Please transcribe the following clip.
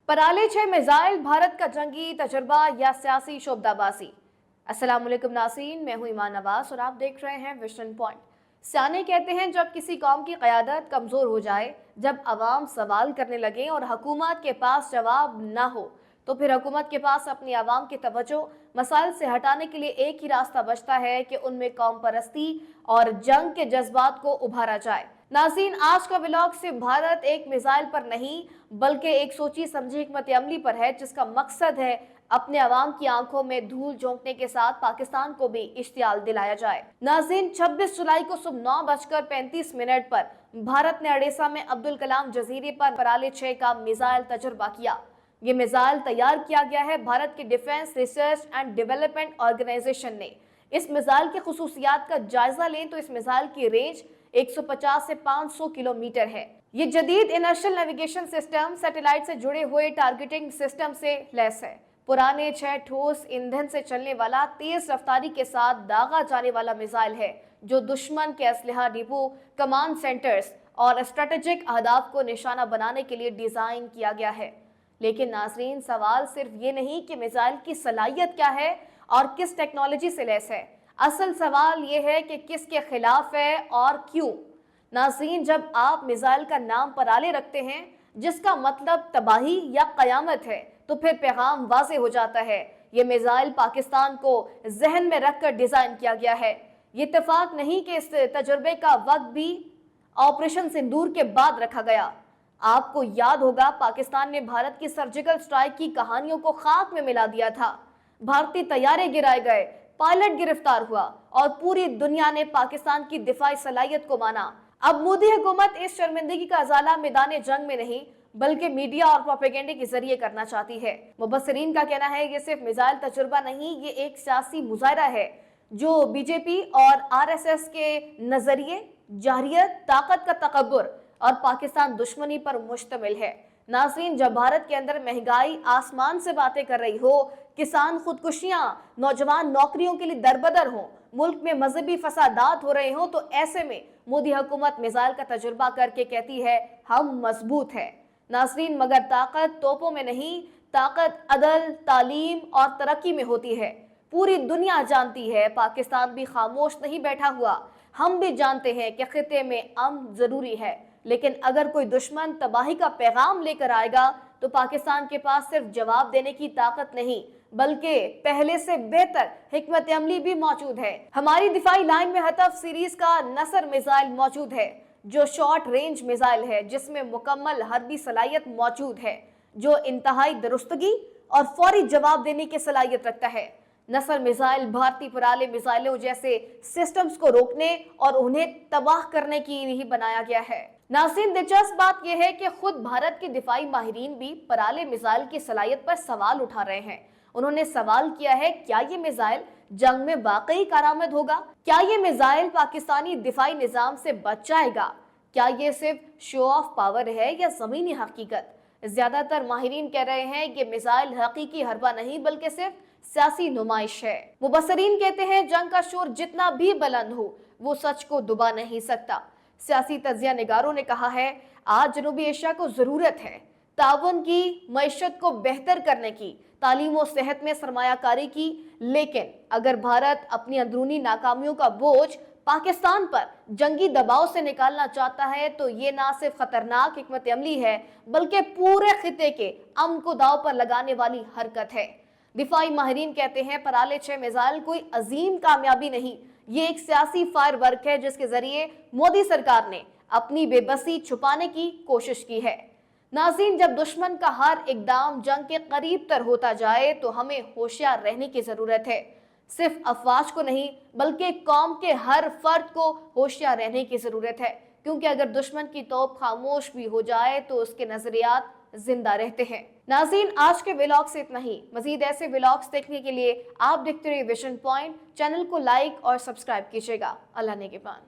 पराले 6 missile Bharat का जंगी तजुर्बा या सियासी शोबदाबाजी। अस्सलाम वालेकुम नाज़रीन, मैं हूं ईमान नवाज और आप देख रहे हैं विजन पॉइंट। सियाने कहते हैं जब किसी कौम की क़यादत कमज़ोर हो जाए, जब अवाम सवाल करने लगे और हुकूमत के पास जवाब ना हो, तो फिर हुकूमत के पास अपनी आवाम की तवज्जो मसाइल से हटाने के लिए एक ही रास्ता बचता है कि उनमें कौम परस्ती और जंग के जज्बात को उभारा जाए। नाज़रीन, आज का व्लॉग सिर्फ भारत एक मिसाइल पर नहीं बल्कि एक सोची समझी हिकमत अमली पर है, जिसका मकसद है अपने अवाम की आंखों में धूल झोंकने के साथ पाकिस्तान को भी इश्तियाल दिलाया जाए। नाज़रीन, 26 जुलाई को सुबह 9:35 पर भारत ने अड़ेसा में अब्दुल कलाम जजीरे पर पराले 6 का मिसाइल तजुर्बा किया। ये मिसाइल तैयार किया गया है भारत के defence research and development organisation ने। इस मिसाइल की खुसूसियात का जायजा लें तो इस मिसाइल की रेंज 150 से 500 किलोमीटर है। ये जदीद इनर्शियल नेविगेशन सिस्टम सैटेलाइट से जुड़े हुए टारगेटिंग सिस्टम से लैस है। पुराने 6 ठोस ईंधन से चलने वाला तेज रफ्तारी के साथ दागा जाने वाला मिसाइल है, जो दुश्मन के असलहा डिपो, कमांड सेंटर्स और स्ट्रेटेजिक अहदाफ को निशाना बनाने के लिए डिजाइन किया गया है। लेकिन नाज़रीन, सवाल सिर्फ ये नहीं कि मिसाइल की सलाहियत क्या है और किस टेक्नोलॉजी से लैस है। असल सवाल ये है कि किसके खिलाफ है और क्यों। नाज़रीन, जब आप मिसाइल का नाम पराले रखते हैं, जिसका मतलब तबाही या कयामत है, तो फिर पैगाम वाज़े हो जाता है। ये मिसाइल पाकिस्तान को जहन में रखकर डिजाइन किया गया है। ये इत्तेफाक नहीं कि इस तजुर्बे का वक्त भी ऑपरेशन सिंदूर के बाद रखा गया। आपको याद होगा, पाकिस्तान ने भारत की सर्जिकल स्ट्राइक की कहानियों को खाक में मिला दिया था। भारतीय तैयारे गिराए गए, पायलट गिरफ्तार हुआ और पूरी दुनिया ने पाकिस्तान की दिफाई सलाहियत को माना। अब मोदी हुकूमत इस शर्मिंदगी का अजाला मैदान जंग में नहीं बल्कि मीडिया और प्रोपेगेंडे के जरिए करना चाहती है। मुबस्सिरीन का कहना है ये सिर्फ मिसाइल तजुर्बा नहीं, ये एक सियासी मुजाहरा है जो बीजेपी और आरएसएस के नजरिए, जाहिरियत, ताकत का तकब्बुर और पाकिस्तान दुश्मनी पर मुश्तमिल है। नाज़रीन, जब भारत के अंदर महंगाई आसमान से बातें कर रही हो, किसान खुदकुशियां, नौजवान नौकरियों के लिए दरबदर हो, मुल्क में मजहबी फसादात हो रहे हो, तो ऐसे में मोदी हुकूमत मिसाइल का तजुर्बा करके कहती है हम मजबूत है। नाज़रीन, मगर ताकत तोपों में नहीं, ताकत अदल, तालीम और तरक्की में होती है। पूरी दुनिया जानती है, पाकिस्तान भी खामोश नहीं बैठा हुआ। हम भी जानते हैं कि खिते में अमन जरूरी है, लेकिन अगर कोई दुश्मन तबाही का पैगाम लेकर आएगा तो पाकिस्तान के पास सिर्फ जवाब देने की ताकत नहीं बल्कि पहले से बेहतर हिकमत अमली भी मौजूद है। हमारी दिफाई लाइन में हतफ सीरीज का नसर मिसाइल मौजूद है, जो शॉर्ट रेंज मिसाइल है, जिसमें मुकम्मल हरबी सलाहियत मौजूद है, जो इंतहाई दुरुस्तगी और फौरी जवाब देने की सलाहियत रखता है। नसर मिसाइल भारतीय पराले मिसाइलों जैसे सिस्टम्स को रोकने और उन्हें तबाह करने के लिए ही बनाया गया है। नाज़रीन, दिलचस्प बात यह है कि खुद भारत के दिफाई माहिरीन भी पराले मिसाइल की सलाहियत पर सवाल उठा रहे हैं। उन्होंने सवाल किया है, क्या ये मिसाइल जंग में वाकई कारआमद होगा? क्या ये मिसाइल पाकिस्तानी दिफाई निजाम से बच जाएगा? क्या ये सिर्फ शो ऑफ पावर है या जमीनी हकीकत? ज्यादातर माहिरीन कह रहे हैं कि मिसाइल हकीकी हरबा नहीं बल्कि सिर्फ सियासी नुमाइश है। मुबस्सिरीन कहते हैं जंग का शोर जितना भी बुलंद हो, वो सच को दुबा नहीं सकता। सियासी तजिया निगारों ने कहा है, आज जनूबी एशिया को जरूरत है ताउन की, मईशत को बेहतर करने की, तालीम और सेहत में सरमायाकारी की। लेकिन अगर भारत अपनी अंदरूनी नाकामियों का बोझ पाकिस्तान पर जंगी दबाव से निकालना चाहता है, तो ये ना सिर्फ खतरनाक हिकमत अमली है बल्कि पूरे खिते के अमन को दाव पर लगाने वाली हरकत है। दिफाई माहिरीन कहते हैं पराले 6 मिसाइल कोई अजीम कामयाबी नहीं, ये एक सियासी फायर वर्क है जिसके जरिए मोदी सरकार ने अपनी बेबसी छुपाने की कोशिश की है। नाज़रीन, जब दुश्मन का हर इकदाम जंग के करीब तर होता जाए तो हमें होशियार रहने की जरूरत है। सिर्फ अफवाज को नहीं बल्कि कौम के हर फर्द को होशियार रहने की जरूरत है, क्योंकि अगर दुश्मन की तोप खामोश भी हो जाए तो उसके नजरियात जिंदा रहते हैं। नाज़रीन, आज के व्लॉग से इतना ही। मजीद ऐसे व्लॉग्स देखने के लिए आप देखते रहिए विजन पॉइंट। चैनल को लाइक और सब्सक्राइब कीजिएगा। अल्लाह नेगेबान।